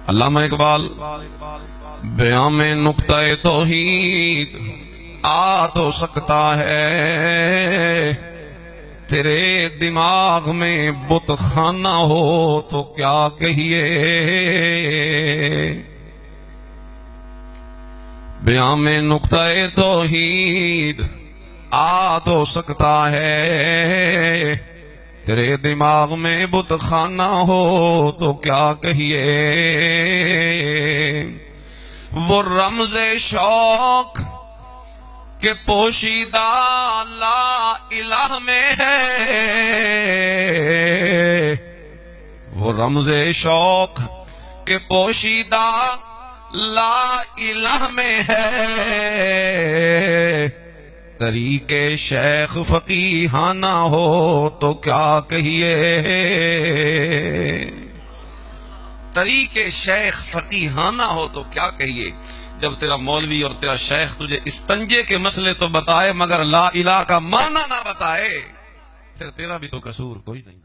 علامہ اقبال بیان میں نقطہ توحید آ تو سکتا ہے، تیرے دماغ میں بت خانہ ہو تو کیا کہیے۔ بیان میں نقطہ توحید آ تو سکتا ہے، تیرے دماغ میں بت خانہ ہو تو کیا کہیے۔ وہ رمز شوق کہ پوشیدہ لا الہ میں ہے، وہ رمز شوق کہ پوشیدہ لا الہ میں ہے، طریق شیخ فقیہانہ ہو تو کیا کہیے۔ طریق شیخ فقیہانہ ہو تو کیا کہیے۔ جب تیرا مولوی اور تیرا شیخ تجھے استنجے کے مسئلے تو بتائے مگر لا الہ کا معنی نہ بتائے، پھر تیرا بھی تو قصور کوئی نہیں۔